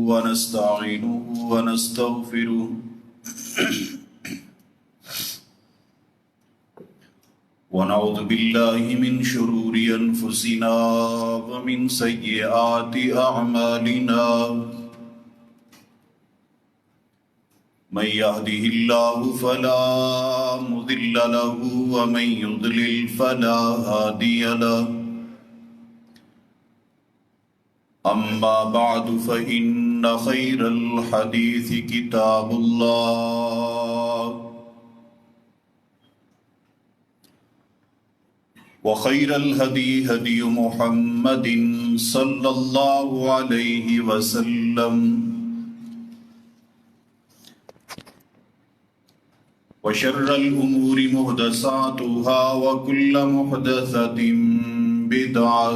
ونستعينه ونستغفره ونعوذ بالله من شرور أنفسنا ومن سيئات أعمالنا من يهده الله فلا مضل له ومن يضلل فلا هادي له أما بعد فإن خير الحديث كتاب الله وخير الهدي هدي محمد صلى الله عليه وسلم وشر الأمور محدثاتها وكل محدثة بدعة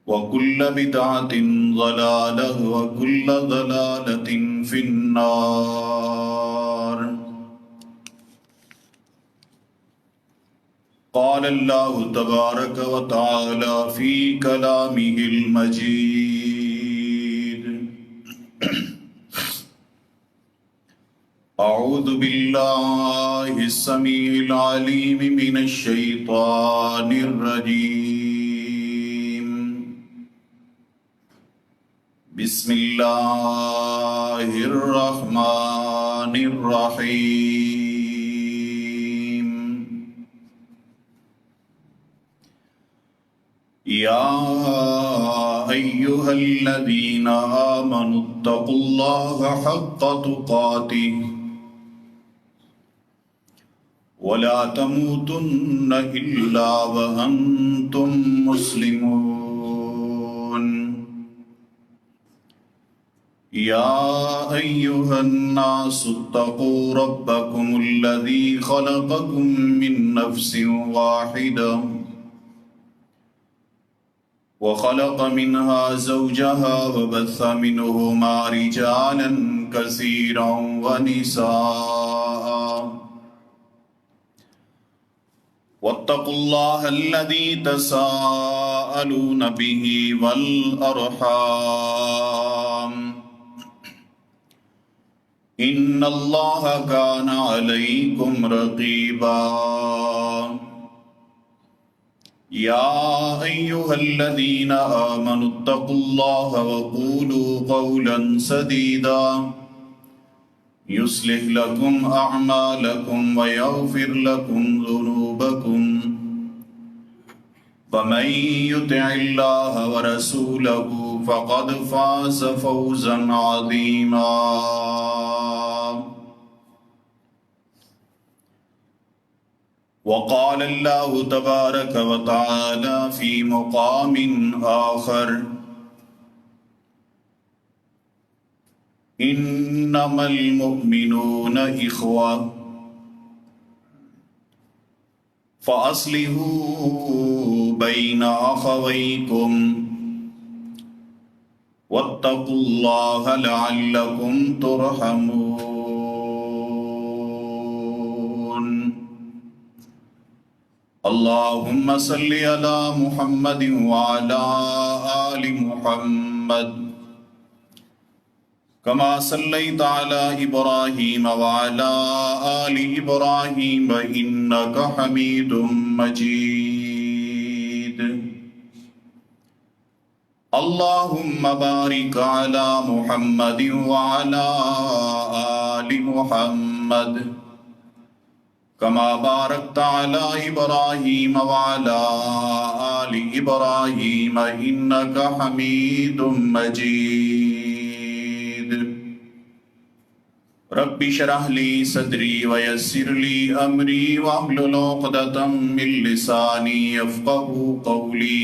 وكل بدعة ضلالة وكل ضلالة في النار. قال الله تبارك وتعالى في كلامه المجيد: أعوذ بالله السميع العليم من الشيطان الرجيم. بسم الله الرحمن الرحيم. يا أيها الذين آمنوا اتقوا الله حق تقاته ولا تموتن إلا وأنتم مسلمون. يا أيها الناس اتقوا ربكم الذي خلقكم من نفس واحدة وخلق منها زوجها وبث منهما رجالا كثيرا ونساء واتقوا الله الذي تساءلون به والأرحام إن الله كان عليكم رقيبا. يا أيها الذين آمنوا اتقوا الله وقولوا قولا سديدا يصلح لكم أعمالكم ويغفر لكم ذنوبكم ومن يطع الله ورسوله فقد فاز فوزا عظيما. وقال الله تبارك وتعالى في مقام آخر: إنما المؤمنون إخوة فأصلحوا بين أخويكم واتقوا الله لعلكم ترحمون. اللهم صل على محمد وعلى آل محمد كما صليت على إبراهيم وعلى آل إبراهيم إنك حميد مجيد. اللهم بارك على محمد وعلى آل محمد كما باركت على إبراهيم وعلى آل إبراهيم إنك حميد مجيد. رب اشرح لي صدري ويسر لي أمري واحلل عقدة من لساني يفقهوا قولي.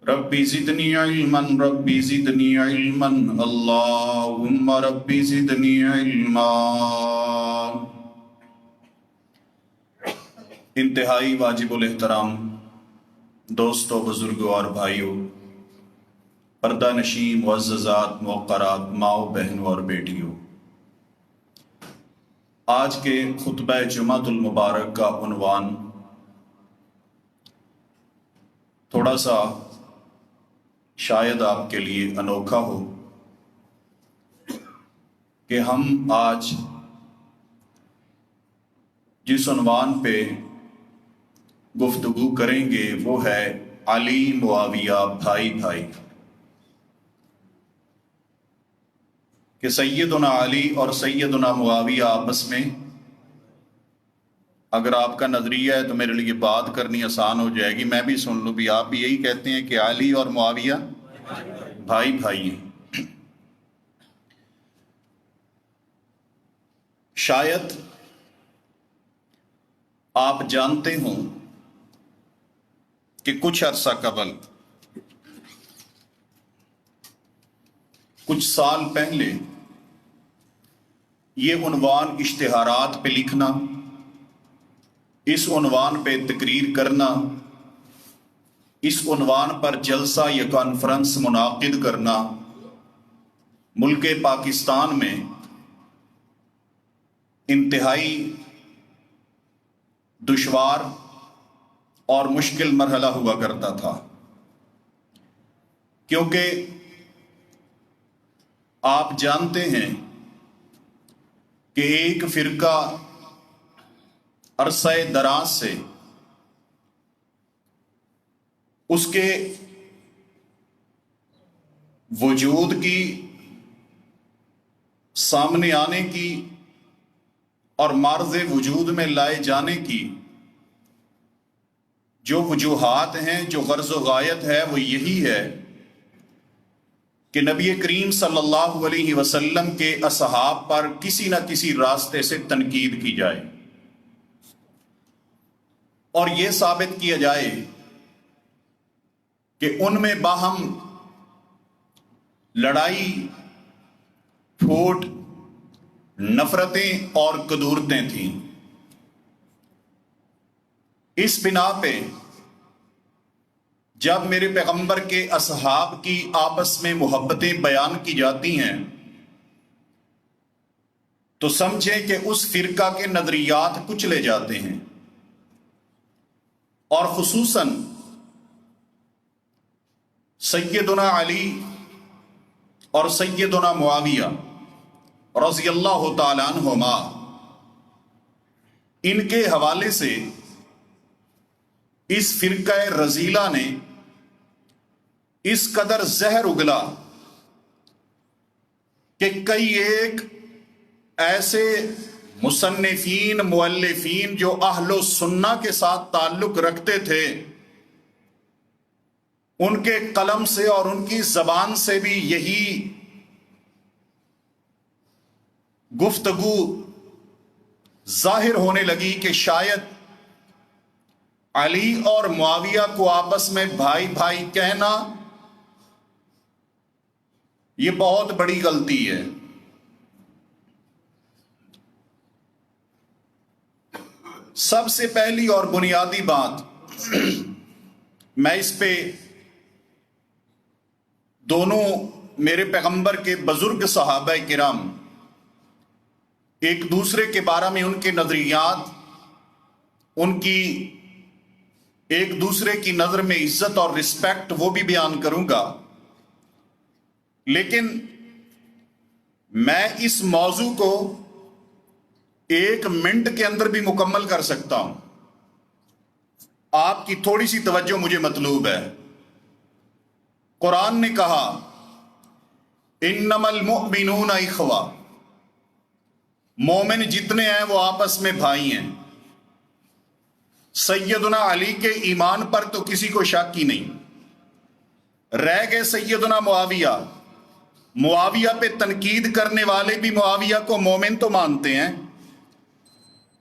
رب زدني علما رب زدني علما اللهم رب زدني علما. انتہائی واجب الاحترام دوستو، بزرگوں اور بھائیوں، پردہ نشین معززات موقرات ماؤں بہنوں اور بیٹیوں، آج کے خطبہ جمعۃ المبارک کا عنوان تھوڑا سا شاید آپ کے لیے انوکھا ہو کہ ہم آج جس عنوان پہ گفتگو کریں گے وہ ہے علی معاویہ بھائی بھائی، کہ سیدنا علی اور سیدنا معاویہ آپس میں، اگر آپ کا نظریہ ہے تو میرے لیے بات کرنی آسان ہو جائے گی، میں بھی سن لوں بھی آپ بھی یہی کہتے ہیں کہ علی اور معاویہ بھائی بھائی ہیں۔ شاید آپ جانتے ہوں کہ کچھ عرصہ قبل، کچھ سال پہلے، یہ عنوان اشتہارات پہ لکھنا، اس عنوان پہ تقریر کرنا، اس عنوان پر جلسہ یا کانفرنس منعقد کرنا ملک پاکستان میں انتہائی دشوار اور مشکل مرحلہ ہوا کرتا تھا، کیونکہ آپ جانتے ہیں کہ ایک فرقہ عرصہ دراز سے اس کے وجود کی، سامنے آنے کی اور معرض وجود میں لائے جانے کی جو وجوہات ہیں، جو غرض و غایت ہے، وہ یہی ہے کہ نبی کریم صلی اللہ علیہ وسلم کے اصحاب پر کسی نہ کسی راستے سے تنقید کی جائے اور یہ ثابت کیا جائے کہ ان میں باہم لڑائی، پھوٹ، نفرتیں اور کدورتیں تھیں۔ اس بنا پہ جب میرے پیغمبر کے اصحاب کی آپس میں محبتیں بیان کی جاتی ہیں تو سمجھیں کہ اس فرقہ کے نظریات کچلے جاتے ہیں، اور خصوصاً سیدنا علی اور سیدنا معاویہ رضی اللہ تعالیٰ عنہما، ان کے حوالے سے اس فرقہ رذیلہ نے اس قدر زہر اگلا کہ کئی ایک ایسے مصنفین، مؤلفین جو اہل سنہ کے ساتھ تعلق رکھتے تھے، ان کے قلم سے اور ان کی زبان سے بھی یہی گفتگو ظاہر ہونے لگی کہ شاید علی اور معاویہ کو آپس میں بھائی بھائی کہنا یہ بہت بڑی غلطی ہے۔ سب سے پہلی اور بنیادی بات، میں اس پہ دونوں میرے پیغمبر کے بزرگ صحابہ کرام ایک دوسرے کے بارے میں ان کے نظریات، ان کی ایک دوسرے کی نظر میں عزت اور رسپیکٹ، وہ بھی بیان کروں گا، لیکن میں اس موضوع کو 1 منٹ کے اندر بھی مکمل کر سکتا ہوں۔ آپ کی تھوڑی سی توجہ مجھے مطلوب ہے۔ قرآن نے کہا انما المؤمنون اخوہ، مومن جتنے ہیں وہ آپس میں بھائی ہیں۔ سیدنا علی کے ایمان پر تو کسی کو شک ہی نہیں، رہ گئے سیدنا معاویہ۔ معاویہ پہ تنقید کرنے والے بھی معاویہ کو مومن تو مانتے ہیں،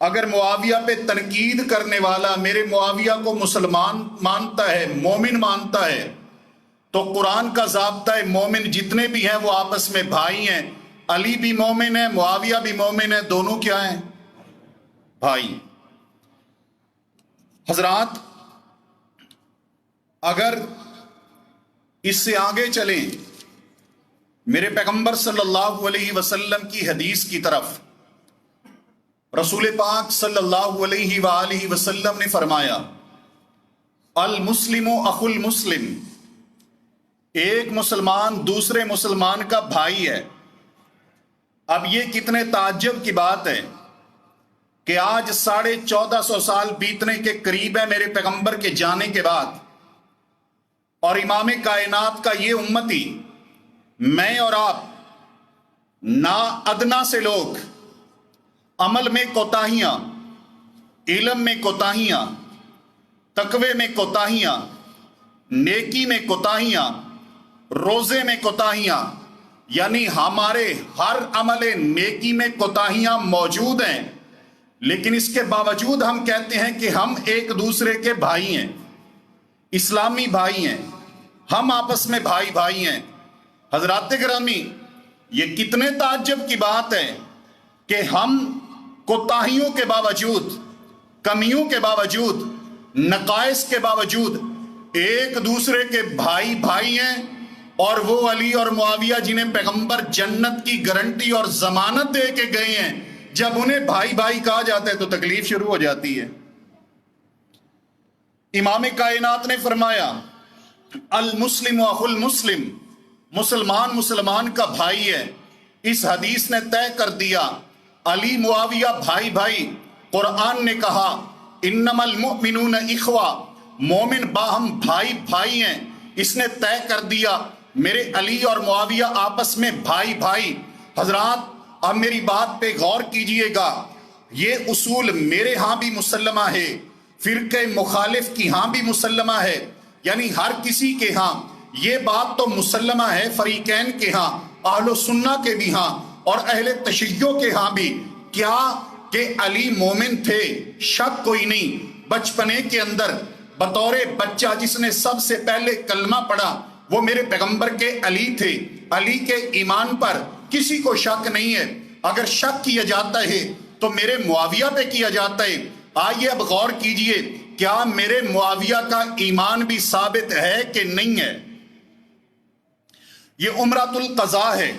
اگر معاویہ پہ تنقید کرنے والا میرے معاویہ کو مسلمان مانتا ہے، مومن مانتا ہے، تو قرآن کا ضابطہ ہے مومن جتنے بھی ہیں وہ آپس میں بھائی ہیں۔ علی بھی مومن ہے، معاویہ بھی مومن ہے، دونوں کیا ہیں؟ بھائی۔ حضرات، اگر اس سے آگے چلیں میرے پیغمبر صلی اللہ علیہ وسلم کی حدیث کی طرف، رسول پاک صلی اللہ علیہ وآلہ وسلم نے فرمایا المسلم اخو المسلم، ایک مسلمان دوسرے مسلمان کا بھائی ہے۔ اب یہ کتنے تعجب کی بات ہے کہ آج 1450 سال بیتنے کے قریب ہے میرے پیغمبر کے جانے کے بعد، اور امام کائنات کا یہ امتی، میں اور آپ، نا ادنا سے لوگ عمل میں کوتاہیاں، علم میں کوتاہیاں، تقوی میں کوتاہیاں، نیکی میں کوتاہیاں، روزے میں کوتاہیاں، یعنی ہمارے ہر عمل نیکی میں کوتاہیاں موجود ہیں، لیکن اس کے باوجود ہم کہتے ہیں کہ ہم ایک دوسرے کے بھائی ہیں، اسلامی بھائی ہیں، ہم آپس میں بھائی بھائی ہیں۔ حضرات گرامی، یہ کتنے تعجب کی بات ہے کہ ہم کوتاہیوں کے باوجود، کمیوں کے باوجود، نقائص کے باوجود ایک دوسرے کے بھائی بھائی ہیں، اور وہ علی اور معاویہ جنہیں پیغمبر جنت کی گارنٹی اور ضمانت دے کے گئے ہیں، جب انہیں بھائی بھائی کہا جاتا ہے تو تکلیف شروع ہو جاتی ہے۔ امام کائنات نے فرمایا المسلم اخو المسلم، مسلمان مسلمان کا بھائی ہے۔ اس حدیث نے طے کر دیا علی معاویہ بھائی بھائی۔ قرآن نے کہا انما المؤمنون اخوہ، مومن باہم بھائی بھائی ہیں۔ اس نے طے کر دیا میرے علی اور معاویہ آپس میں بھائی بھائی۔ حضرات اب میری بات پہ غور کیجئے گا، یہ اصول میرے ہاں بھی مسلمہ ہے، فرقہ مخالف کی ہاں بھی مسلمہ ہے، یعنی ہر کسی کے ہاں یہ بات تو مسلمہ ہے، فریقین کے ہاں، اہل سنہ کے بھی ہاں اور اہل تشیع کے ہاں بھی، کیا کہ علی مومن تھے، شک کوئی نہیں۔ بچپنے کے اندر بطور بچہ جس نے سب سے پہلے کلمہ پڑھا وہ میرے پیغمبر کے علی تھے۔ علی کے ایمان پر کسی کو شک نہیں ہے، اگر شک کیا جاتا ہے تو میرے معاویہ پہ کیا جاتا ہے۔ آئیے اب غور کیجئے، کیا میرے معاویہ کا ایمان بھی ثابت ہے کہ نہیں ہے؟ یہ عمرۃ القضاء ہے۔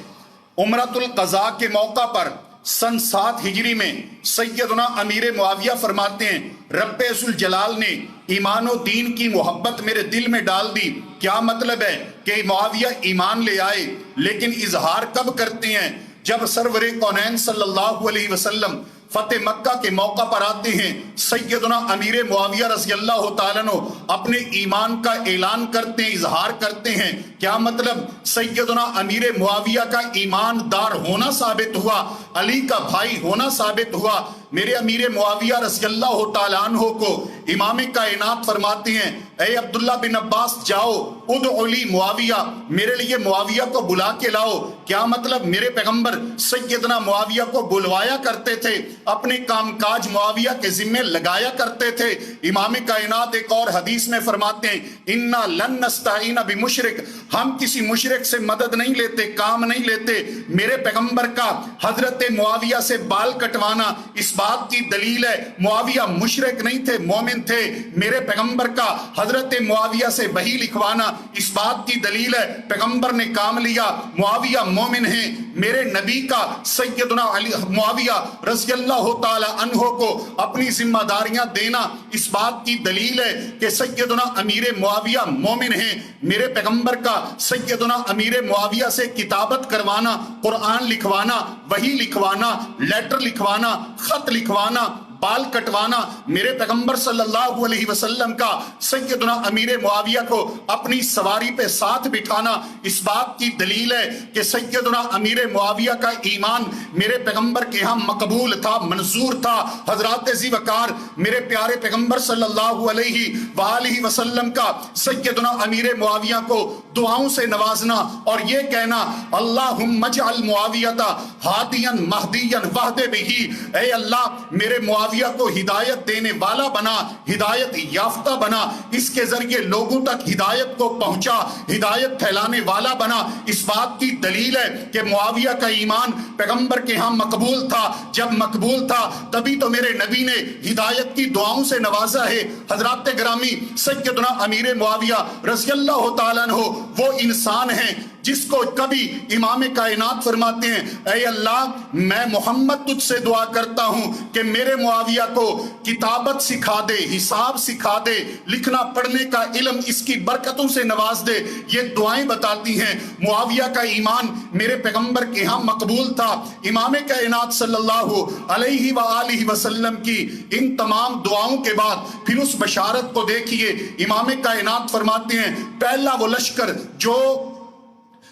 عمرۃ القضاء کے موقع پر سن 7 ہجری میں سیدنا امیر معاویہ فرماتے ہیں رب ذوالجلال نے ایمان و دین کی محبت میرے دل میں ڈال دی۔ کیا مطلب ہے کہ معاویہ ایمان لے آئے، لیکن اظہار کب کرتے ہیں؟ جب سرور کونین صلی اللہ علیہ وسلم فتح مکہ کے موقع پر آتے ہیں، سیدنا امیر معاویہ رضی اللہ تعالیٰ عنہ اپنے ایمان کا اعلان کرتے ہیں، اظہار کرتے ہیں۔ کیا مطلب؟ سیدنا امیر معاویہ کا ایماندار ہونا ثابت ہوا، علی کا بھائی ہونا ثابت ہوا۔ میرے امیر معاویہ رضی اللہ تعالیٰ عنہ کو امام کائنات فرماتے ہیں اے عبداللہ بن عباس جاؤ ادعو لی معاویہ، میرے لیے معاویہ کو بلا کے لاؤ۔ کیا مطلب؟ میرے پیغمبر سیدنا معاویہ کو بلوایا کرتے تھے، اپنے کام کاج معاویہ کے ذمہ لگایا کرتے تھے۔ امام کائنات ایک اور حدیث میں فرماتے ہیں انا لن نستعین بمشرک، ہم کسی مشرک سے مدد نہیں لیتے، کام نہیں لیتے۔ میرے پیغمبر کا حضرت معاویہ سے بال کٹوانا اس بات کی دلیل ہے معاویہ مشرک نہیں تھے، مومن تھے۔ میرے پیغمبر کا حضرت معاویہ سے وحی لکھوانا اس بات کی دلیل ہے پیغمبر نے کام لیا، معاویہ مومن ہیں۔ میرے نبی کا سیدنا علی معاویہ رضی اللہ تعالی عنہ کو اپنی ذمہ داریاں دینا اس بات کی دلیل ہے کہ سیدنا امیر معاویہ مومن ہیں۔ میرے پیغمبر کا سیدنا امیر معاویہ سے کتابت کروانا، قرآن لکھوانا، وحی لکھوانا، لیٹر لکھوانا، خط لکھوانا، بال کٹوانا، میرے پیغمبر صلی اللہ علیہ وسلم کا سیدنا امیر معاویہ کو اپنی سواری پہ ساتھ بٹھانا اس بات کی دلیل ہے کہ سیدنا امیر معاویہ کا ایمان میرے پیغمبر کے ہاں مقبول تھا، منظور تھا۔ حضرات ذی وقار میرے پیارے پیغمبر صلی اللہ علیہ وآلہ وسلم کا سیدنا امیر معاویہ کو دعاؤں سے نوازنا اور یہ کہنا اللہم اجعل معاویۃ ہادیا مہدیا واہد بہ، اے اللہ میرے معاویہ کو ہدایت دینے والا بنا، ہدایت یافتہ بنا، اس کے ذریعے لوگوں تک ہدایت کو پہنچا، ہدایت پھیلانے والا بنا۔ اس بات کی دلیل ہے کہ معاویہ کا ایمان پیغمبر کے ہاں مقبول تھا۔ جب مقبول تھا تبھی تو میرے نبی نے ہدایت کی دعاؤں سے نوازا ہے۔ حضرات گرامی، سیدنا امیر معاویہ رضی اللہ تعالیٰ عنہ وہ انسان ہیں جس کو کبھی امام کائنات فرماتے ہیں اے اللہ میں محمد تجھ سے دعا کرتا ہوں کہ میرے معاویہ کو کتابت سکھا دے، حساب سکھا دے، لکھنا پڑھنے کا علم اس کی برکتوں سے نواز دے، یہ دعائیں بتاتی ہیں معاویہ کا ایمان میرے پیغمبر کے ہاں مقبول تھا۔ امام کائنات صلی اللہ علیہ وآلہ وسلم کی ان تمام دعاؤں کے بعد پھر اس بشارت کو دیکھیے، امام کائنات فرماتے ہیں پہلا وہ لشکر جو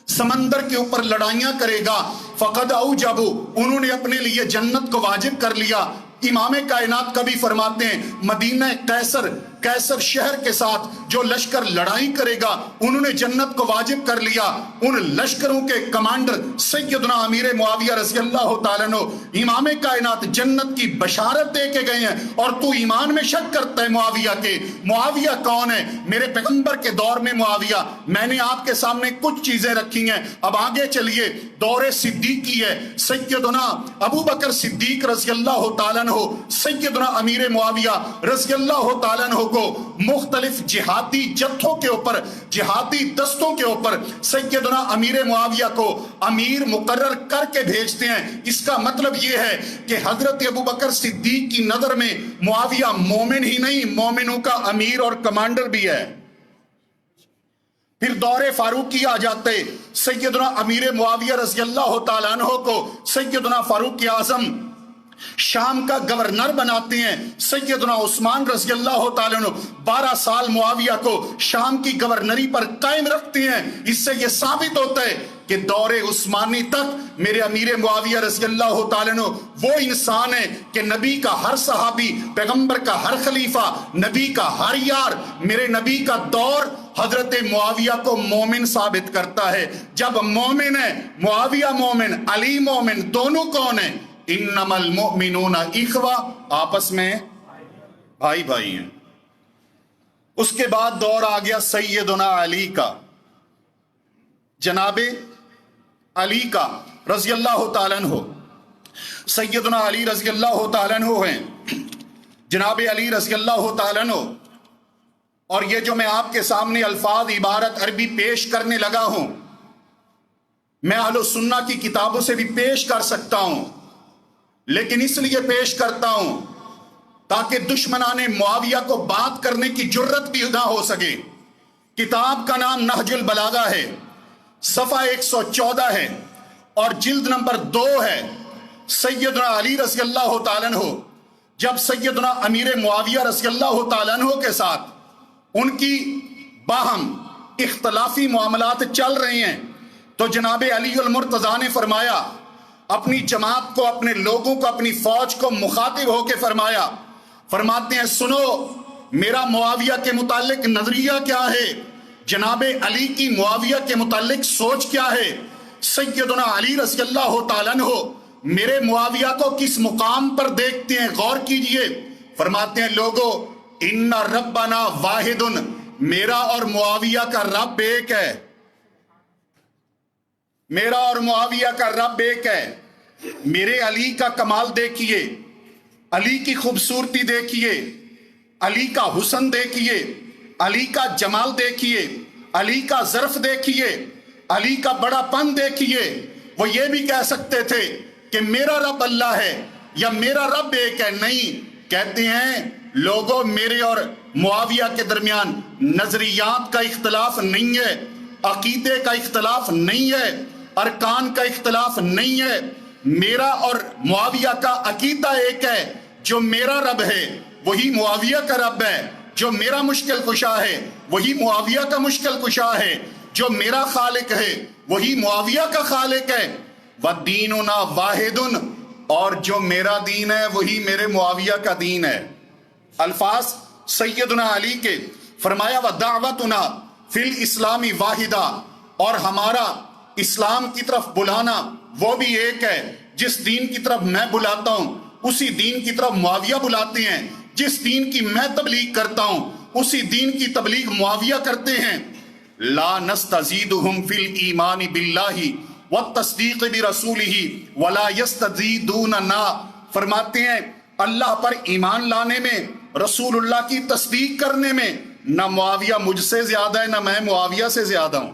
سمندر کے اوپر لڑائیاں کرے گا فقد اوجبوا، انہوں نے اپنے لیے جنت کو واجب کر لیا۔ امام کائنات کبھی فرماتے ہیں مدینہ قیصر شہر کے ساتھ جو لشکر لڑائی کرے گا انہوں نے جنت کو واجب کر لیا۔ ان لشکروں کے کمانڈر سیدنا امیر معاویہ رضی اللہ تعالیٰ عنہ امام کائنات جنت کی بشارت دے کے گئے ہیں، اور تو ایمان میں شک کرتا ہے معاویہ کے۔ معاویہ کون ہے؟ میرے پیغمبر کے دور میں معاویہ۔ میں نے آپ کے سامنے کچھ چیزیں رکھی ہیں، اب آگے چلیے۔ دور صدیقی ہے، سیدنا ابو بکر صدیق رضی اللہ تعالیٰ عنہ سیدنا امیر معاویہ رضی اللہ تعالیٰ عنہ کو مختلف جہادی جتھوں کے اوپر، جہادی دستوں کے اوپر سیدنا امیر معاویہ کو امیر مقرر کر کے بھیجتے ہیں۔ اس کا مطلب یہ ہے کہ حضرت ابو بکر صدیق کی نظر میں معاویہ مومن ہی نہیں، مومنوں کا امیر اور کمانڈر بھی ہے۔ پھر دور فاروقی آ جاتے، سیدنا امیر معاویہ رضی اللہ تعالیٰ عنہ کو سیدنا فاروق اعظم شام کا گورنر بناتے ہیں۔ سیدنا عثمان رضی اللہ تعالیٰ عنہ 12 سال معاویہ کو شام کی گورنری پر قائم رکھتے ہیں۔ اس سے یہ ثابت ہوتا ہے کہ دور عثمانی تک میرے امیر معاویہ رضی اللہ تعالیٰ عنہ وہ انسان ہے کہ نبی کا ہر صحابی، پیغمبر کا ہر خلیفہ، نبی کا ہر یار، میرے نبی کا دور حضرت معاویہ کو مومن ثابت کرتا ہے۔ جب مومن ہے معاویہ، مومن علی مومن، دونوں کون ہیں؟ انما المؤمنون اخوہ، آپس میں بھائی بھائی ہیں۔ اس کے بعد دور آ گیا سیدنا علی کا، جناب علی کا رضی اللہ تعالیٰ عنہ۔ سیدنا علی رضی اللہ تعالیٰ عنہ ہیں، جناب علی رضی اللہ تعالیٰ عنہ۔ اور یہ جو میں آپ کے سامنے الفاظ عبارت عربی پیش کرنے لگا ہوں، میں اہل سنہ کی کتابوں سے بھی پیش کر سکتا ہوں، لیکن اس لیے پیش کرتا ہوں تاکہ دشمنان معاویہ کو بات کرنے کی جرت بھی نہ ہو سکے۔ کتاب کا نام نہج البلاغہ ہے، صفحہ 114 ہے اور جلد نمبر 2 ہے۔ سیدنا علی رضی اللہ تعالیٰ عنہ جب سیدنا امیر معاویہ رضی اللہ تعالیٰ عنہ کے ساتھ ان کی باہم اختلافی معاملات چل رہے ہیں تو جناب علی المرتضیٰ نے فرمایا، اپنی جماعت کو، اپنے لوگوں کو، اپنی فوج کو مخاطب ہو کے فرمایا، فرماتے ہیں سنو میرا معاویہ کے متعلق نظریہ کیا ہے، جناب علی کی معاویہ کے متعلق سوچ کیا ہے۔ سیدنا علی رضی اللہ تعالیٰ عنہ میرے معاویہ کو کس مقام پر دیکھتے ہیں، غور کیجئے۔ فرماتے ہیں لوگو ان ربنا واحد، میرا اور معاویہ کا رب ایک ہے، میرا اور معاویہ کا رب ایک ہے۔ میرے علی کا کمال دیکھیے، علی کی خوبصورتی دیکھیے، علی کا حسن دیکھیے، علی کا جمال دیکھیے، علی کا ظرف دیکھیے، علی کا بڑا پن دیکھیے۔ وہ یہ بھی کہہ سکتے تھے کہ میرا رب اللہ ہے یا میرا رب ایک ہے، نہیں، کہتے ہیں لوگوں میرے اور معاویہ کے درمیان نظریات کا اختلاف نہیں ہے، عقیدے کا اختلاف نہیں ہے، ارکان کا اختلاف نہیں ہے، میرا اور معاویہ کا عقیدہ ایک ہے، جو میرا رب ہے وہی معاویہ کا رب ہے، جو میرا مشکل کشا ہے وہی معاویہ کا مشکل کشا ہے، جو میرا خالق ہے وہی معاویہ کا خالق ہے۔ وَدِّینُنَا وَاحِدٌ، اور جو میرا دین ہے وہی میرے معاویہ کا دین ہے۔ الفاظ سیدنا علی کے، فرمایا وَدَعْوَتُنَا فِي الْإِسْلَامِ وَاحِدًا، اور ہمارا اسلام کی طرف بلانا وہ بھی ایک ہے، جس دین کی طرف میں بلاتا ہوں اسی دین کی طرف معاویہ بلاتے ہیں، جس دین کی میں تبلیغ کرتا ہوں اسی دین کی تبلیغ معاویہ کرتے ہیں۔ لا نستزیدہم فی الایمان باللہ والتصدیق برسولہ ولا یستزیدوننا، فرماتے ہیں اللہ پر ایمان لانے میں، رسول اللہ کی تصدیق کرنے میں نہ معاویہ مجھ سے زیادہ ہے نہ میں معاویہ سے زیادہ ہوں۔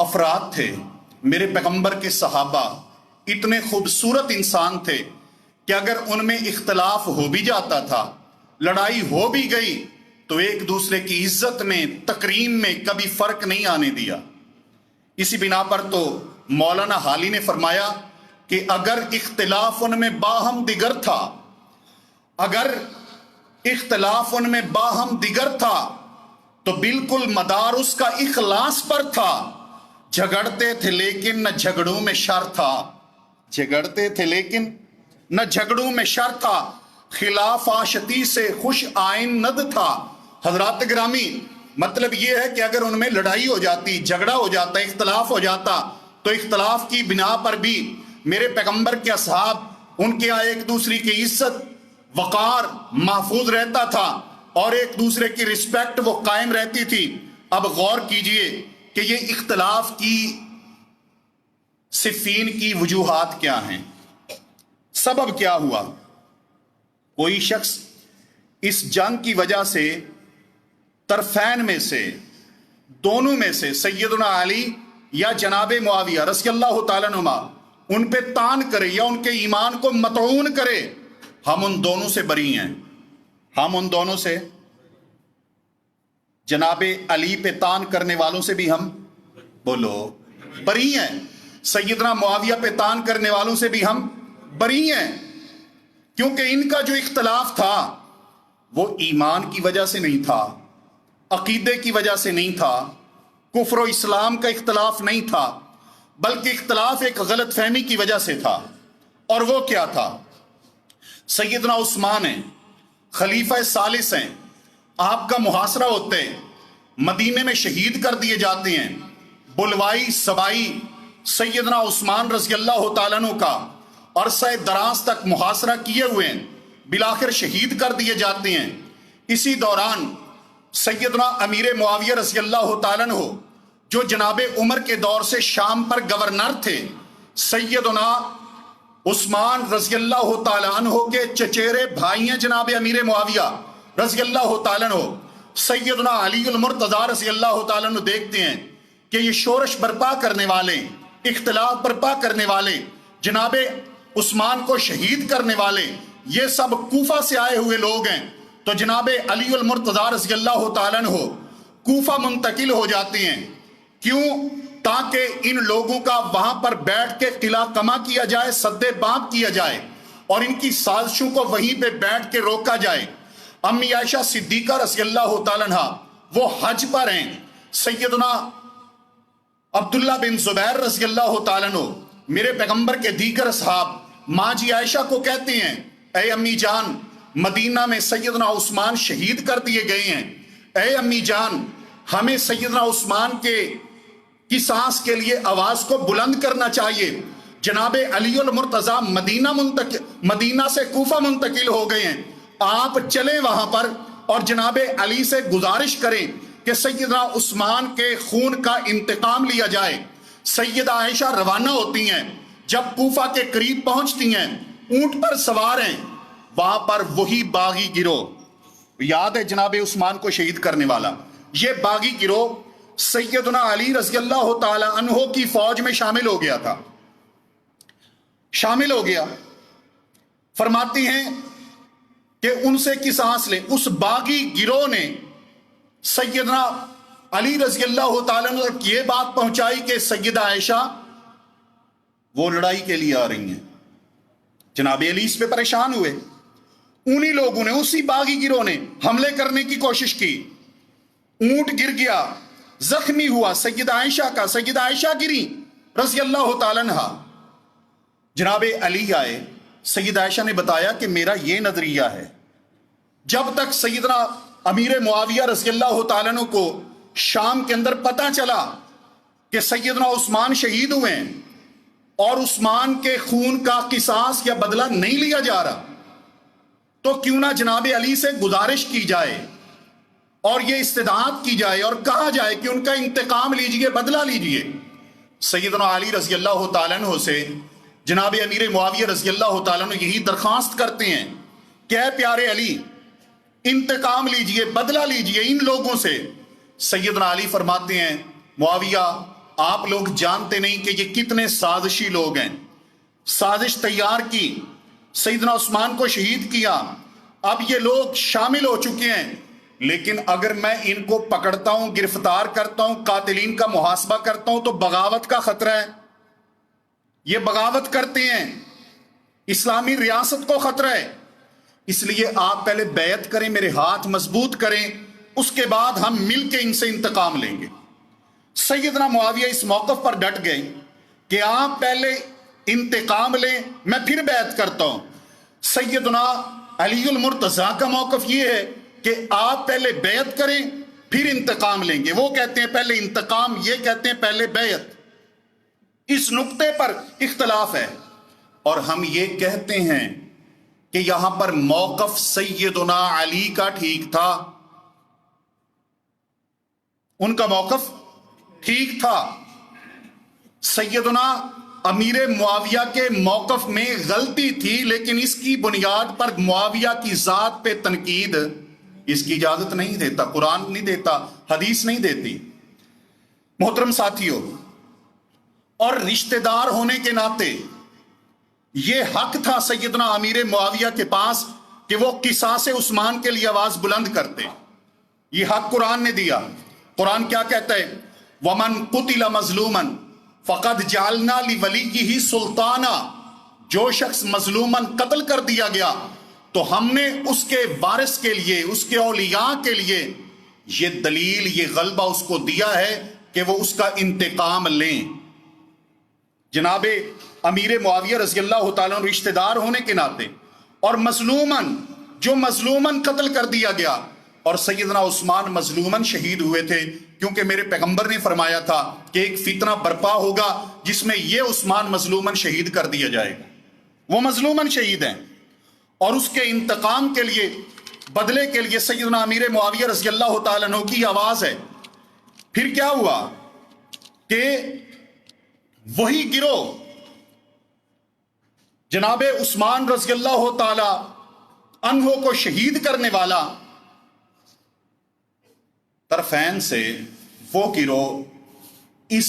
افراد تھے میرے پیغمبر کے صحابہ، اتنے خوبصورت انسان تھے کہ اگر ان میں اختلاف ہو بھی جاتا تھا، لڑائی ہو بھی گئی، تو ایک دوسرے کی عزت میں، تکریم میں کبھی فرق نہیں آنے دیا۔ اسی بنا پر تو مولانا حالی نے فرمایا کہ اگر اختلاف ان میں باہم دیگر تھا، اگر اختلاف ان میں باہم دیگر تھا تو بالکل مدار اس کا اخلاص پر تھا۔ جھگڑتے تھے لیکن نہ جھگڑوں میں شر تھا، جھگڑتے تھے لیکن نہ جھگڑوں میں شر تھا، خلاف آشتی سے خوش آئین ند تھا۔ حضرات گرامی، مطلب یہ ہے کہ اگر ان میں لڑائی ہو جاتی، جھگڑا ہو جاتا، اختلاف ہو جاتا، تو اختلاف کی بنا پر بھی میرے پیغمبر کے اصحاب، ان کے یہاں ایک دوسرے کی عزت، وقار محفوظ رہتا تھا اور ایک دوسرے کی رسپیکٹ وہ قائم رہتی تھی۔ اب غور کیجئے کہ یہ اختلاف کی صفین کی وجوہات کیا ہیں، سبب کیا ہوا؟ کوئی شخص اس جنگ کی وجہ سے طرفین میں سے، دونوں میں سے سیدنا علی یا جناب معاویہ رضی اللہ تعالیٰ عنہما ان پہ تان کرے یا ان کے ایمان کو مطعون کرے، ہم ان دونوں سے بری ہیں، ہم ان دونوں سے، جناب علی پہ تان کرنے والوں سے بھی ہم بولو بری ہیں، سیدنا معاویہ پہ تان کرنے والوں سے بھی ہم بری ہیں، کیونکہ ان کا جو اختلاف تھا وہ ایمان کی وجہ سے نہیں تھا، عقیدے کی وجہ سے نہیں تھا، کفر و اسلام کا اختلاف نہیں تھا، بلکہ اختلاف ایک غلط فہمی کی وجہ سے تھا۔ اور وہ کیا تھا؟ سیدنا عثمان ہیں، خلیفہ ثالث ہیں، آپ کا محاصرہ ہوتے ہیں، مدینے میں شہید کر دیے جاتے ہیں، بلوائی سبائی سیدنا عثمان رضی اللہ تعالیٰ عنہ کا عرصہ دراز تک محاصرہ کیے ہوئے ہیں، بالآخر شہید کر دیے جاتے ہیں۔ اسی دوران سیدنا امیر معاویہ رضی اللہ تعالیٰ عنہ جو جناب عمر کے دور سے شام پر گورنر تھے، سیدنا عثمان رضی اللہ تعالیٰ عنہ کے چچیرے بھائی ہیں جناب امیر معاویہ رضی اللہ تعالیٰ عنہ، سیدنا علی المرتضیٰ رضی اللہ تعالیٰ عنہ دیکھتے ہیں کہ یہ شورش برپا کرنے والے، اختلاف برپا کرنے والے، جناب عثمان کو شہید کرنے والے، یہ سب کوفہ سے آئے ہوئے لوگ ہیں، تو جناب علی المرتضیٰ رضی اللہ تعالیٰ عنہ کوفہ منتقل ہو جاتے ہیں۔ کیوں؟ تاکہ ان لوگوں کا وہاں پر بیٹھ کے قلعہ کما کیا جائے، سد باب کیا جائے اور ان کی سازشوں کو وہیں پہ بیٹھ کے روکا جائے۔ امی عائشہ صدیقہ رضی اللہ تعالیٰ عنہ وہ حج پر ہیں، سیدنا عبداللہ بن زبیر رضی اللہ تعالیٰ عنہ میرے پیغمبر کے دیگر اصحاب ماں جی عائشہ کو کہتے ہیں، اے امی جان، مدینہ میں سیدنا عثمان شہید کر دیے گئے ہیں، اے امی جان ہمیں سیدنا عثمان کے قصاص کے لیے آواز کو بلند کرنا چاہیے۔ جناب علی المرتضیٰ مدینہ سے کوفہ منتقل ہو گئے ہیں، آپ چلیں وہاں پر اور جناب علی سے گزارش کریں کہ سیدنا عثمان کے خون کا انتقام لیا جائے۔ سیدہ عائشہ روانہ ہوتی ہیں، جب کوفہ کے قریب پہنچتی ہیں، اونٹ پر سوار ہیں، وہاں پر وہی باغی گروہ، یاد ہے جناب عثمان کو شہید کرنے والا، یہ باغی گروہ سیدنا علی رضی اللہ تعالی عنہ کی فوج میں شامل ہو گیا تھا، شامل ہو گیا۔ فرماتی ہیں کہ ان سے قصاص لیں۔ اس باغی گروہ نے سیدنا علی رضی اللہ تعالیٰ عنہ تک یہ بات پہنچائی کہ سیدہ عائشہ وہ لڑائی کے لیے آ رہی ہیں۔ جناب علی اس پہ پریشان ہوئے، انہی لوگوں نے، اسی باغی گروہ نے حملے کرنے کی کوشش کی، اونٹ گر گیا، زخمی ہوا سیدہ عائشہ کا، سیدہ عائشہ گری رضی اللہ تعالیٰ عنہ۔ جناب علی آئے، سیدہ عائشہ نے بتایا کہ میرا یہ نظریہ ہے۔ جب تک سیدنا امیر معاویہ رضی اللہ تعالیٰ عنہ کو شام کے اندر پتہ چلا کہ سیدنا عثمان شہید ہوئے ہیں اور عثمان کے خون کا قصاص یا بدلہ نہیں لیا جا رہا، تو کیوں نہ جناب علی سے گزارش کی جائے اور یہ استدعات کی جائے اور کہا جائے کہ ان کا انتقام لیجئے، بدلہ لیجئے۔ سیدنا علی رضی اللہ تعالیٰ عنہ سے جناب امیر معاویہ رضی اللہ تعالیٰ عنہ یہی درخواست کرتے ہیں کہ اے پیارے علی، انتقام لیجئے، بدلہ لیجئے ان لوگوں سے۔ سیدنا علی فرماتے ہیں، معاویہ آپ لوگ جانتے نہیں کہ یہ کتنے سازشی لوگ ہیں. سازش تیار کی, سیدنا عثمان کو شہید کیا, اب یہ لوگ شامل ہو چکے ہیں. لیکن اگر میں ان کو پکڑتا ہوں, گرفتار کرتا ہوں, قاتلین کا محاسبہ کرتا ہوں تو بغاوت کا خطرہ ہے. یہ بغاوت کرتے ہیں, اسلامی ریاست کو خطرہ ہے. اس لیے آپ پہلے بیعت کریں, میرے ہاتھ مضبوط کریں, اس کے بعد ہم مل کے ان سے انتقام لیں گے. سیدنا معاویہ اس موقف پر ڈٹ گئے کہ آپ پہلے انتقام لیں, میں پھر بیعت کرتا ہوں. سیدنا علی المرتضیٰ کا موقف یہ ہے کہ آپ پہلے بیعت کریں پھر انتقام لیں گے. وہ کہتے ہیں پہلے انتقام, یہ کہتے ہیں پہلے بیعت. اس نقطے پر اختلاف ہے. اور ہم یہ کہتے ہیں کہ یہاں پر موقف سیدنا علی کا ٹھیک تھا, ان کا موقف ٹھیک تھا. سیدنا امیر معاویہ کے موقف میں غلطی تھی, لیکن اس کی بنیاد پر معاویہ کی ذات پہ تنقید اس کی اجازت نہیں دیتا, قرآن نہیں دیتا, حدیث نہیں دیتی. محترم ساتھیوں, اور رشتہ دار ہونے کے ناطے یہ حق تھا سیدنا امیر معاویہ کے پاس کہ وہ قصاص عثمان کے لیے آواز بلند کرتے. یہ حق قرآن نے دیا. قرآن کیا کہتا ہے؟ وَمَنْ قُتِلَ مَظْلُومًا فَقَدْ جَعَلْنَا لِوَلِيِّهِ سُلْطَانًا, جو شخص مظلوماً قتل کر دیا گیا تو ہم نے اس کے وارث کے لیے, اس کے اولیاء کے لیے یہ دلیل, یہ غلبہ اس کو دیا ہے کہ وہ اس کا انتقام لیں. جناب امیر معاویہ رضی اللہ تعالیٰ عنہ رشتہ دار ہونے کے ناطے, اور مظلوماً, جو مظلوماً قتل کر دیا گیا, اور سیدنا عثمان مظلوماً شہید ہوئے تھے, کیونکہ میرے پیغمبر نے فرمایا تھا کہ ایک فتنہ برپا ہوگا جس میں یہ عثمان مظلوماً شہید کر دیا جائے گا. وہ مظلوماً شہید ہیں, اور اس کے انتقام کے لیے, بدلے کے لیے سیدنا امیر معاویہ رضی اللہ تعالیٰ عنہ کی آواز ہے. پھر کیا ہوا کہ وہی گروہ جناب عثمان رضی اللہ تعالی عنہ کو شہید کرنے والا, طرفین سے وہ گروہ اس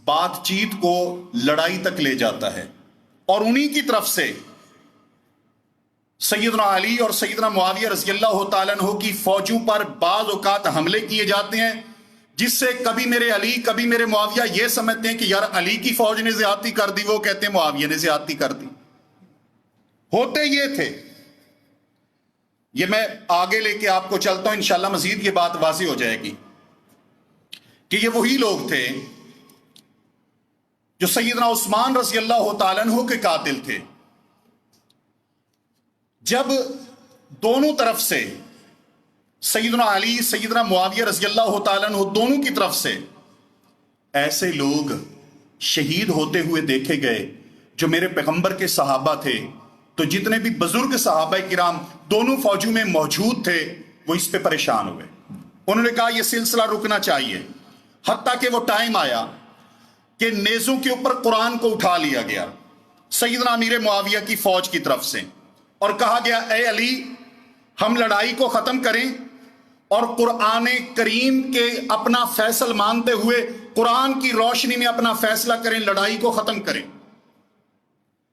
بات چیت کو لڑائی تک لے جاتا ہے, اور انہی کی طرف سے سیدنا علی اور سیدنا معاویہ رضی اللہ تعالیٰ عنہ کی فوجوں پر بعض اوقات حملے کیے جاتے ہیں, جس سے کبھی میرے علی کبھی میرے معاویہ یہ سمجھتے ہیں کہ یار علی کی فوج نے زیادتی کر دی, وہ کہتے ہیں معاویہ نے زیادتی کر دی. ہوتے یہ تھے. یہ میں آگے لے کے آپ کو چلتا ہوں, انشاءاللہ مزید یہ بات واضح ہو جائے گی کہ یہ وہی لوگ تھے جو سیدنا عثمان رضی اللہ تعالیٰ عنہ کے قاتل تھے. جب دونوں طرف سے سیدنا علی, سیدنا معاویہ رضی اللہ تعالیٰ عنہ, دونوں کی طرف سے ایسے لوگ شہید ہوتے ہوئے دیکھے گئے جو میرے پیغمبر کے صحابہ تھے, تو جتنے بھی بزرگ صحابہ کرام دونوں فوجوں میں موجود تھے وہ اس پہ پریشان ہوئے. انہوں نے کہا یہ سلسلہ رکنا چاہیے. حتیٰ کہ وہ ٹائم آیا کہ نیزوں کے اوپر قرآن کو اٹھا لیا گیا سیدنا امیر معاویہ کی فوج کی طرف سے, اور کہا گیا اے علی, ہم لڑائی کو ختم کریں اور قرآن کریم کے اپنا فیصل مانتے ہوئے قرآن کی روشنی میں اپنا فیصلہ کریں, لڑائی کو ختم کریں.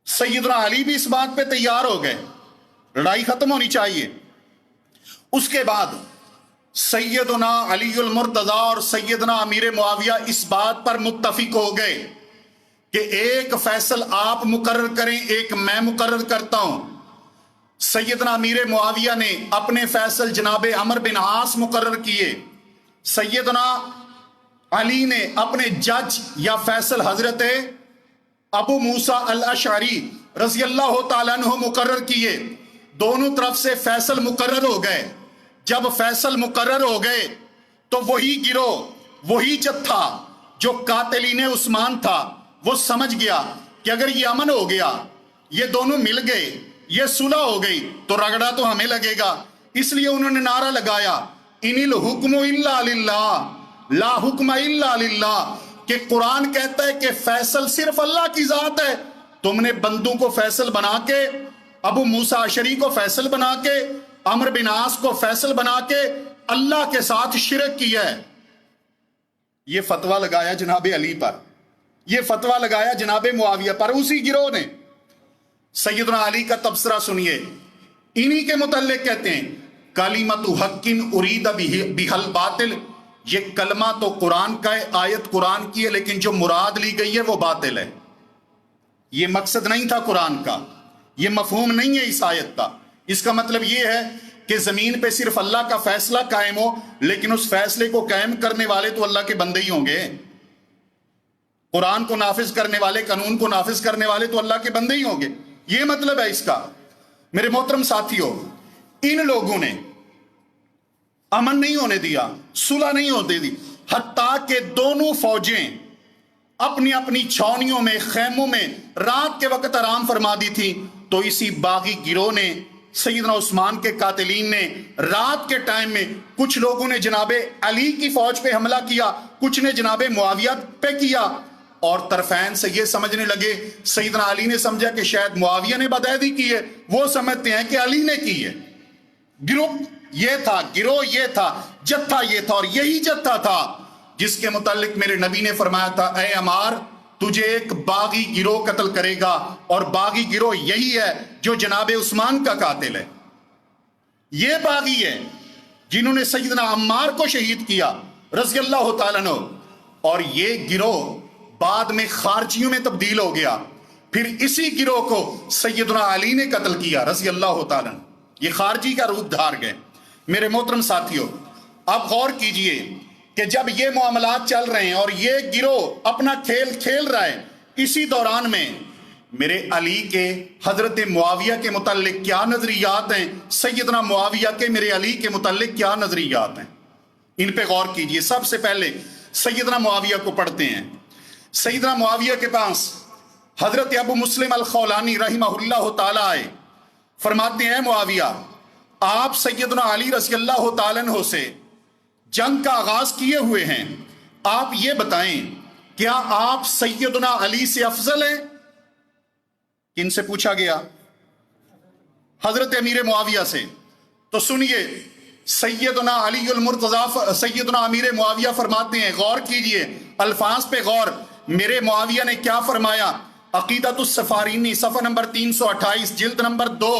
سیدنا علی بھی اس بات پہ تیار ہو گئے, لڑائی ختم ہونی چاہیے. اس کے بعد سیدنا علی المرتضیٰ اور سیدنا امیر معاویہ اس بات پر متفق ہو گئے کہ ایک فیصل آپ مقرر کریں, ایک میں مقرر کرتا ہوں. سیدنا امیر معاویہ نے اپنے فیصل جناب عمر بن عاص مقرر کیے. سیدنا علی نے اپنے جج یا فیصل حضرت ابو موسیٰ الاشعری رضی اللہ تعالیٰ عنہ مقرر کیے. دونوں طرف سے فیصل مقرر ہو گئے. جب فیصل مقرر ہو گئے تو وہی گروہ, وہی جتھا جو قاتلین عثمان تھا, وہ سمجھ گیا کہ اگر یہ امن ہو گیا, یہ دونوں مل گئے, یہ صلح ہو گئی, تو رگڑا تو ہمیں لگے گا. اس لیے انہوں نے نعرہ لگایا ان الحکم الا للہ لا حکم الا للہ, کہ قرآن کہتا ہے کہ فیصل صرف اللہ کی ذات ہے. تم نے بندوں کو فیصل بنا کے, ابو موسیٰ اشعری کو فیصل بنا کے, عمر بن عاص کو فیصل بنا کے اللہ کے ساتھ شرک کیا ہے. یہ فتویٰ لگایا جناب علی پر، یہ فتویٰ لگایا جناب معاویہ پر، اسی گروہ نے۔ سیدنا علی کا تبصرہ سنیے، انہی کے متعلق کہتے ہیں کلمۃ حق ارید بہ الباطل، یہ کلمہ تو قرآن کا ہے، آیت قرآن کی ہے، لیکن جو مراد لی گئی ہے وہ باطل ہے۔ یہ مقصد نہیں تھا قرآن کا، یہ مفہوم نہیں ہے اس آیت کا۔ اس کا مطلب یہ ہے کہ زمین پہ صرف اللہ کا فیصلہ قائم ہو، لیکن اس فیصلے کو قائم کرنے والے تو اللہ کے بندے ہی ہوں گے۔ قرآن کو نافذ کرنے والے، قانون کو نافذ کرنے والے تو اللہ کے بندے ہی ہوں گے، یہ مطلب ہے اس کا۔ میرے محترم ساتھیوں، ان لوگوں نے امن نہیں ہونے دیا، صلح نہیں ہونے دی، حتیٰ کہ دونوں فوجیں اپنی اپنی چھاؤنیوں میں، خیموں میں رات کے وقت آرام فرما دی تھی، تو اسی باغی گروہ نے، سیدنا عثمان کے قاتلین نے رات کے ٹائم میں کچھ لوگوں نے جناب علی کی فوج پہ حملہ کیا، کچھ نے جناب معاویہ پہ کیا، اور طرفین سے یہ سمجھنے لگے، سیدنا علی نے سمجھا کہ شاید معاویہ نے بدعہدی کی ہے، وہ سمجھتے ہیں کہ علی نے کی ہے۔ گروہ یہ تھا، جتھا یہ تھا، اور یہی جتھا تھا جس کے متعلق میرے نبی نے فرمایا تھا، اے عمار تجھے ایک باغی گروہ قتل کرے گا، اور باغی گروہ یہی ہے جو جناب عثمان کا قاتل ہے۔ یہ باغی ہے جنہوں نے سیدنا عمار کو شہید کیا رضی اللہ تعالیٰ عنہ، اور یہ گروہ بعد میں خارجیوں میں تبدیل ہو گیا، پھر اسی گروہ کو سیدنا علی نے قتل کیا رضی اللہ تعالیٰ عنہ، یہ خارجی کا روپ دھار گئے۔ میرے محترم ساتھیوں، اب غور کیجئے کہ جب یہ معاملات چل رہے ہیں اور یہ گروہ اپنا کھیل کھیل رہا ہے، اسی دوران میں میرے علی کے حضرت معاویہ کے متعلق کیا نظریات ہیں، سیدنا معاویہ کے میرے علی کے متعلق کیا نظریات ہیں، ان پہ غور کیجئے۔ سب سے پہلے سیدنا معاویہ کو پڑھتے ہیں۔ سیدنا معاویہ کے پاس حضرت ابو مسلم الخولانی رحمہ اللہ تعالیٰ آئے، فرماتے ہیں معاویہ آپ سیدنا علی رضی اللہ تعالیٰ عنہ سے جنگ کا آغاز کیے ہوئے ہیں، آپ یہ بتائیں کیا آپ سیدنا علی سے افضل ہیں؟ کن سے پوچھا گیا؟ حضرت امیر معاویہ سے۔ تو سنیے، سیدنا علی المرتضیٰ، سیدنا امیر معاویہ فرماتے ہیں، غور کیجئے الفاظ پہ غور، میرے معاویہ نے کیا فرمایا؟ عقیدۃ السفارینی صفحہ نمبر 328 جلد نمبر 2،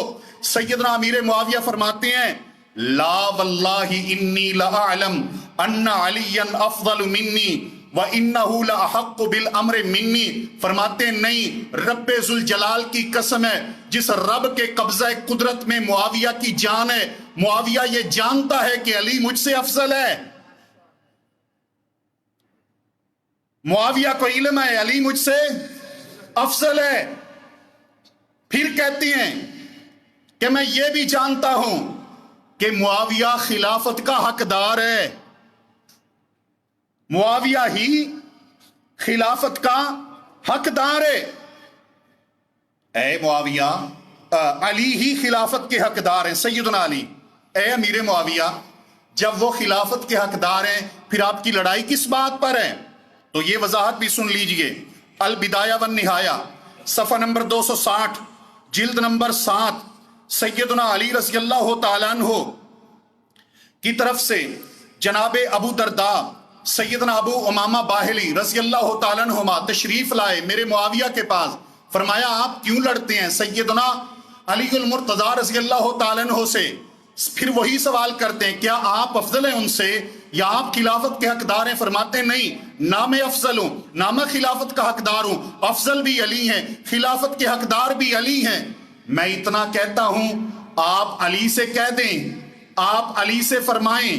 سیدنا امیر معاویہ فرماتے ہیں لا واللہ انی لأعلم ان علیا افضل منی وانہ لأحق بالامر منی، فرماتے ہیں نہیں، رب ذوالجلال کی قسم ہے جس رب کے قبضہ قدرت میں معاویہ کی جان ہے، معاویہ یہ جانتا ہے کہ علی مجھ سے افضل ہے۔ معاویہ کو علم ہے علی مجھ سے افضل ہے۔ پھر کہتے ہیں کہ میں یہ بھی جانتا ہوں کہ معاویہ خلافت کا حقدار ہے، معاویہ ہی خلافت کا حقدار ہے۔ اے معاویہ، علی ہی خلافت کے حقدار ہیں، سیدنا علی۔ اے امیر معاویہ، جب وہ خلافت کے حقدار ہیں پھر آپ کی لڑائی کس بات پر ہے؟ تو یہ وضاحت بھی سن لیجئے، البدایہ والنہایہ صفحہ نمبر 260 جلد نمبر 7، سیدنا علی رضی اللہ تعالیٰ عنہ کی طرف سے جناب ابو درداء سیدنا ابو امامہ باہلی رضی اللہ تعالیٰ عنہما تشریف لائے میرے معاویہ کے پاس، فرمایا آپ کیوں لڑتے ہیں سیدنا علی المرتضیٰ رضی اللہ تعالیٰ عنہ سے؟ پھر وہی سوال کرتے ہیں کیا آپ افضل ہیں ان سے یا آپ خلافت کے حقدار ہیں؟ فرماتے ہیں نہیں، نہ میں افضل ہوں نہ میں خلافت کا حقدار ہوں، افضل بھی علی ہیں، خلافت کے حقدار بھی علی ہیں۔ میں اتنا کہتا ہوں آپ علی سے کہہ دیں، آپ علی سے فرمائیں،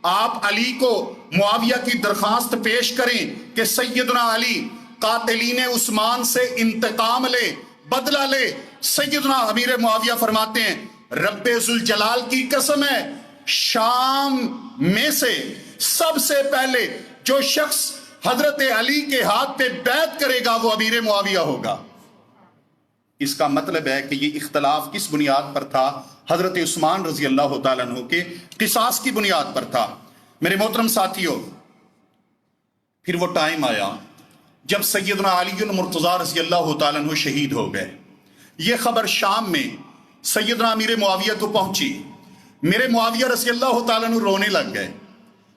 آپ علی کو معاویہ کی درخواست پیش کریں کہ سیدنا علی قاتلین عثمان سے انتقام لے، بدلہ لے۔ سیدنا امیر معاویہ فرماتے ہیں رب ذوالجلال کی قسم ہے، شام میں سے سب سے پہلے جو شخص حضرت علی کے ہاتھ پہ بیعت کرے گا وہ امیر معاویہ ہوگا۔ اس کا مطلب ہے کہ یہ اختلاف کس بنیاد پر تھا؟ حضرت عثمان رضی اللہ تعالیٰ عنہ کے قصاص کی بنیاد پر تھا۔ میرے محترم ساتھیوں، پھر وہ ٹائم آیا جب سیدنا علی المرتضیٰ رضی اللہ تعالیٰ عنہ شہید ہو گئے۔ یہ خبر شام میں سیدنا امیر معاویہ کو پہنچی، میرے معاویہ رضی اللہ تعالیٰ عنہ رونے لگ گئے۔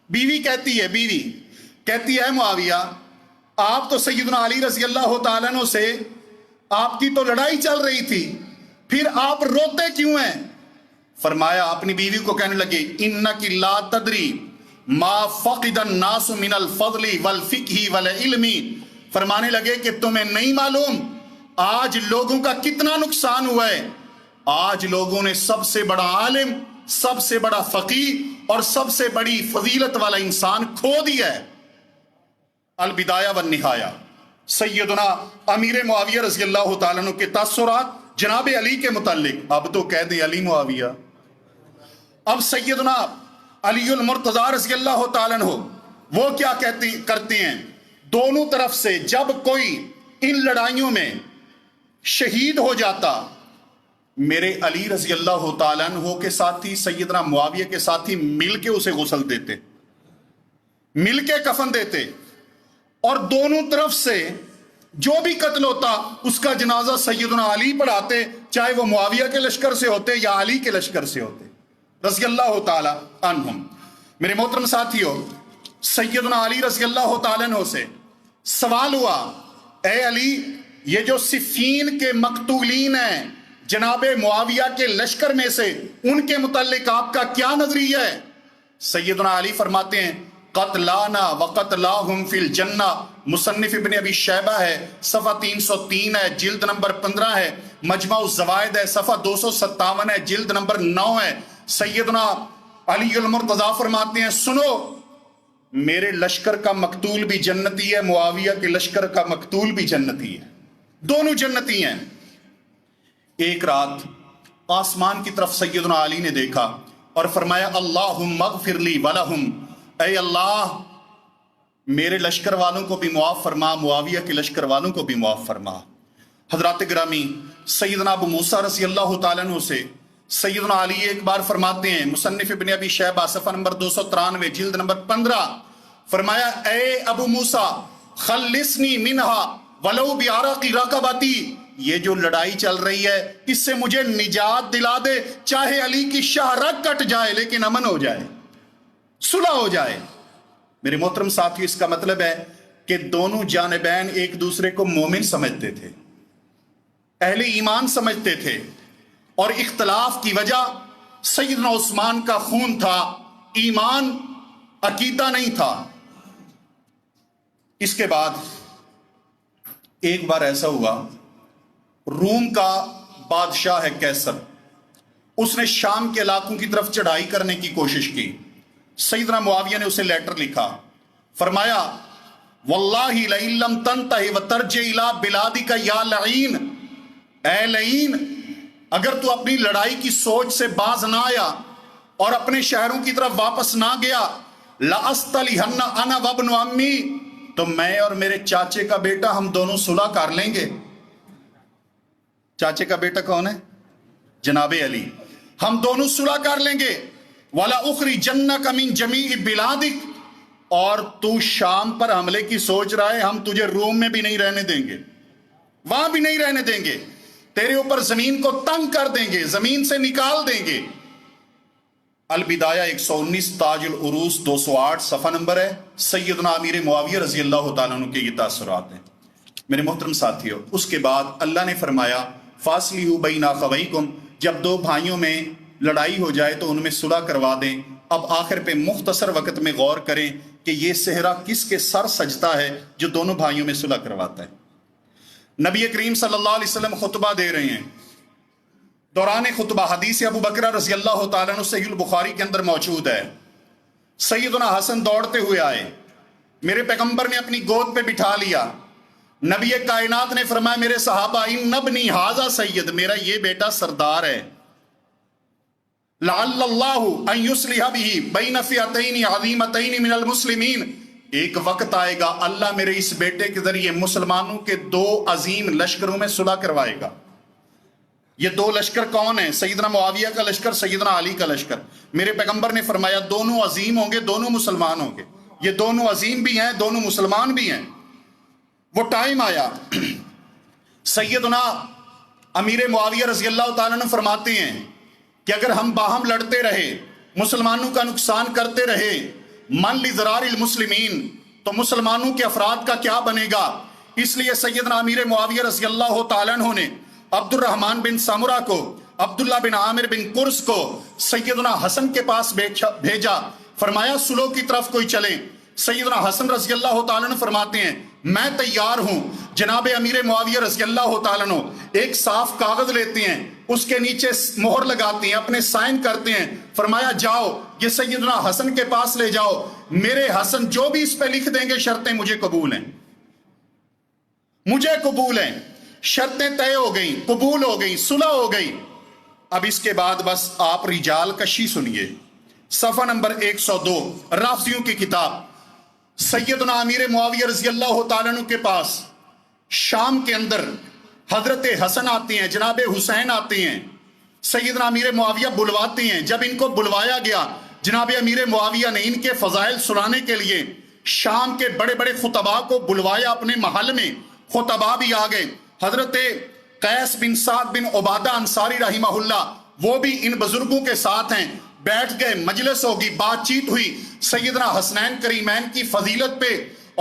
بیوی کہتی ہے، بیوی کہتی ہے معاویہ آپ تو سیدنا علی رضی اللہ تعالیٰ عنہ سے آپ کی تو لڑائی چل رہی تھی، پھر آپ روتے کیوں ہیں؟ فرمایا اپنی بیوی کو کہنے لگے انکی لا تدری ما فقد الناس من الفضل والفقہ والعلم، فرمانے لگے کہ تمہیں نہیں معلوم آج لوگوں کا کتنا نقصان ہوا ہے۔ آج لوگوں نے سب سے بڑا عالم، سب سے بڑا فقیہ اور سب سے بڑی فضیلت والا انسان کھو دیا ہے۔ البدایہ والنہایہ، سیدنا امیر معاویہ رضی اللہ تعالیٰ عنہ کے تاثرات جناب علی کے متعلق۔ اب تو کہہ دیں علی معاویہ، اب سیدنا علی المرتضیٰ رضی اللہ تعالیٰ عنہ وہ کیا کرتے ہیں؟ دونوں طرف سے جب کوئی ان لڑائیوں میں شہید ہو جاتا، میرے علی رضی اللہ تعالیٰ عنہ کے ساتھی سیدنا معاویہ کے ساتھی مل کے اسے غسل دیتے، مل کے کفن دیتے، اور دونوں طرف سے جو بھی قتل ہوتا اس کا جنازہ سیدنا علی پڑھاتے، چاہے وہ معاویہ کے لشکر سے ہوتے یا علی کے لشکر سے ہوتے رضی اللہ تعالی عنہم۔ میرے محترم ساتھیو، سیدنا علی رضی اللہ تعالیٰ عنہ سے سوال ہوا، اے علی یہ جو صفین کے مقتولین ہیں جناب معاویہ کے لشکر میں سے، ان کے متعلق آپ کا کیا نظریہ ہے؟ سیدنا علی فرماتے ہیں قتلانا وقتلاہم فی الجنہ، مصنف ابن ابی شیبہ ہے، صفحہ 303 ہے، جلد نمبر 15 ہے، مجمع الزوائد ہے، صفحہ 257 ہے، جلد نمبر 9 ہے۔ سیدنا علی المرتضیٰ فرماتے ہیں سنو، میرے لشکر کا مقتول بھی جنتی ہے، معاویہ کے لشکر کا مقتول بھی جنتی ہے، دونوں جنتی ہیں۔ ایک رات آسمان کی طرف سیدنا علی نے دیکھا اور فرمایا اللہم اغفر لی ولہم، اے اللہ میرے لشکر والوں کو بھی معاف فرما، معاویہ کے لشکر والوں کو بھی معاف فرما۔ حضرات گرامی، سیدنا ابو موسیٰ رضی اللہ تعالیٰ عنہ سے سیدنا علی ایک بار فرماتے ہیں، مصنف ابن ابی شیبہ صفحہ نمبر 293 جلد نمبر 15، فرمایا اے ابو موسیٰ خلصنی منہا ولو بعرق رقبتی، یہ جو لڑائی چل رہی ہے اس سے مجھے نجات دلا دے، چاہے علی کی شاہ رگ کٹ جائے لیکن امن ہو جائے، صلح ہو جائے۔ میرے محترم ساتھی، اس کا مطلب ہے کہ دونوں جانبین ایک دوسرے کو مومن سمجھتے تھے، اہل ایمان سمجھتے تھے، اور اختلاف کی وجہ سیدنا عثمان کا خون تھا، ایمان عقیدہ نہیں تھا۔ اس کے بعد ایک بار ایسا ہوا، روم کا بادشاہ ہے کیسر، اس نے شام کے علاقوں کی طرف چڑھائی کرنے کی کوشش کی۔ سیدنا معاویہ نے اسے لیٹر لکھا، فرمایا واللہ لئن لم تنتہی وترجع الی بلادک یا لعین، اے لعین اگر تو اپنی لڑائی کی سوچ سے باز نہ آیا اور اپنے شہروں کی طرف واپس نہ گیا، لأصطلحن انا وابن امی، تو میں اور میرے چاچے کا بیٹا ہم دونوں صلح کر لیں گے۔ چاچے کا بیٹا کون ہے؟ جناب علی، ہم دونوں صلح کر لیں گے۔ وَلَأُخْرِجَنَّكَ مِن جَمِيعِ بِلَادِكَ، اور تو شام پر حملے کی سوچ رہا ہے، ہم تجھے روم میں بھی نہیں رہنے دیں گے، وہاں بھی نہیں رہنے دیں گے، تیرے اوپر زمین کو تنگ کر دیں گے، زمین سے نکال دیں گے۔ البدایہ 119 تاج العروس 208 صفحہ نمبر ہے، سیدنا امیر معاویہ رضی اللہ تعالیٰ عنہ کے یہ تاثرات ہیں۔ میرے محترم ساتھیو، اس کے بعد اللہ نے فرمایا فاصلحوا بین اخویکم، جب دو بھائیوں میں لڑائی ہو جائے تو ان میں صلح کروا دیں۔ اب آخر پہ مختصر وقت میں غور کریں کہ یہ صحرا کس کے سر سجتا ہے جو دونوں بھائیوں میں صلح کرواتا ہے۔ نبی کریم صلی اللہ علیہ وسلم خطبہ دے رہے ہیں، دوران خطبہ حدیث ابو بکرہ رضی اللہ تعالیٰ عنہ صحیح البخاری کے اندر موجود ہے، سیدنا حسن دوڑتے ہوئے آئے، میرے پیغمبر نے اپنی گود پہ بٹھا لیا، نبی کائنات نے فرمایا میرے صحابہ ان ابنی ھذا سید، میرا یہ بیٹا سردار ہے، لعل اللہ ان یصلح بہ بین فئتین عظیمتین من المسلمین، ایک وقت آئے گا اللہ میرے اس بیٹے کے ذریعے مسلمانوں کے دو عظیم لشکروں میں صلح کروائے گا۔ یہ دو لشکر کون ہیں؟ سیدنا معاویہ کا لشکر، سیدنا علی کا لشکر۔ میرے پیغمبر نے فرمایا دونوں عظیم ہوں گے، دونوں مسلمان ہوں گے، یہ دونوں عظیم بھی ہیں، دونوں مسلمان بھی ہیں۔ وہ ٹائم آیا، سیدنا امیر معاویہ رضی اللہ تعالیٰ عنہ فرماتے ہیں کہ اگر ہم باہم لڑتے رہے، مسلمانوں کا نقصان کرتے رہے، من لضرار المسلمین، تو مسلمانوں کے افراد کا کیا بنے گا؟ اس لیے سیدنا امیر معاویہ رضی اللہ تعالیٰ عنہ نے عبد الرحمن بن سامرہ کو، عبداللہ بن عامر بن قرز کو سیدنا حسن کے پاس بھیجا، فرمایا سلو کی طرف کوئی چلے۔ سیدنا حسن رضی اللہ تعالیٰ عنہ فرماتے ہیں میں تیار ہوں۔ جناب امیر معاویہ رضی اللہ تعالیٰ عنہ ایک صاف کاغذ لیتے ہیں، اس کے نیچے مہر لگاتے ہیں، اپنے سائن کرتے ہیں، فرمایا جاؤ یہ سیدنا حسن کے پاس لے جاؤ، میرے حسن جو بھی اس پہ لکھ دیں گے شرطیں مجھے قبول ہیں، مجھے قبول ہیں۔ شرطیں طے ہو گئیں، قبول ہو گئیں، صلح ہو گئی۔ اب اس کے بعد بس آپ رجال کشی سنیے، صفحہ نمبر 102 رافضیوں کی کتاب۔ سیدنا امیر معاویہ رضی اللہ تعالیٰ عنہ کے پاس شام کے اندر حضرت حسن آتے ہیں، جناب حسین آتے ہیں، سیدنا امیر معاویہ بلواتے ہیں۔ جب ان کو بلوایا گیا، جناب امیر معاویہ نے ان کے فضائل سنانے کے لیے شام کے بڑے بڑے خطباء کو بلوایا اپنے محل میں۔ خطباء بھی آ گئے، حضرت قیس بن سعد بن عبادہ انصاری رحمہ اللہ وہ بھی ان بزرگوں کے ساتھ ہیں۔ بیٹھ گئے، مجلس ہوگی، بات چیت ہوئی، سیدنا حسنین کریمین کی فضیلت پہ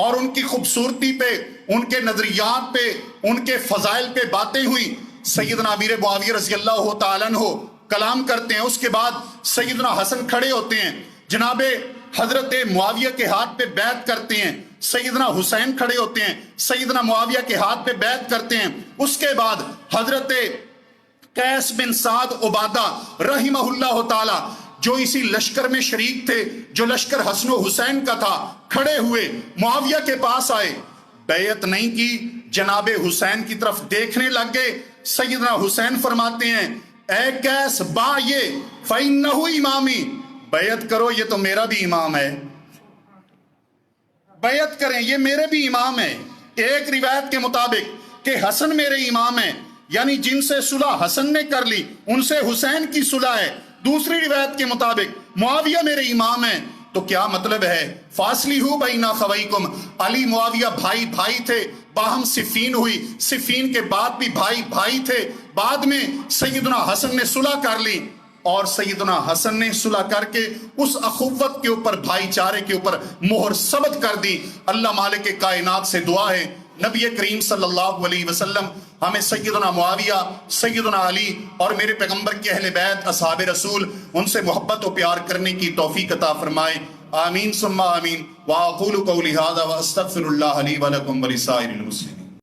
اور ان کی خوبصورتی پہ، ان کے نظریات پہ، ان کے فضائل پہ باتیں ہوئی۔ سیدنا امیر معاویہ رضی اللہ تعالیٰ عنہ کلام کرتے ہیں۔ اس کے بعد سیدنا حسن کھڑے ہوتے ہیں، جناب حضرت معاویہ کے ہاتھ پہ بیعت کرتے ہیں۔ سیدنا حسین کھڑے ہوتے ہیں، سیدنا معاویہ کے ہاتھ پہ بیعت کرتے ہیں۔ اس کے بعد حضرت قیس بن سعد عبادہ رحمہ اللہ تعالی جو اسی لشکر میں شریک تھے، جو لشکر حسن و حسین کا تھا، کھڑے ہوئے معاویہ کے پاس آئے، بیعت نہیں کی، جناب حسین کی طرف دیکھنے لگ گئے۔ سیدنا حسین فرماتے ہیں اے قیس با یہ فَإِنَّهُ امامی، بیعت کرو یہ تو میرا بھی امام ہے، بیعت کریں یہ میرے بھی امام ہے۔ ایک روایت کے مطابق کہ حسن میرے امام ہیں، یعنی جن سے صلح حسن نے کر لی ان سے حسین کی صلح ہے۔ دوسری روایت کے مطابق معاویہ میرے امام ہیں۔ تو کیا مطلب ہے؟ فاصلہ بین اخویکم، علی معاویہ بھائی بھائی تھے، باہم صفین ہوئی، صفین کے بعد بھی بھائی بھائی تھے، بعد میں سیدنا حسن نے صلح کر لی، اور سیدنا حسن نے صلح کر کے اس اخوت کے اوپر، بھائی چارے کے اوپر مہر ثبت کر دی۔ اللہ مالک کائنات سے دعا ہے نبی کریم صلی اللہ علیہ وسلم ہمیں سیدنا معاویہ، سیدنا علی اور میرے پیغمبر کے اہل بیت اصحاب رسول ان سے محبت و پیار کرنے کی توفیق عطا فرمائے۔ آمین ثم آمین۔ وأقول قولی ھذا وأستغفر اللہ لی ولکم ولسائر المسلمین۔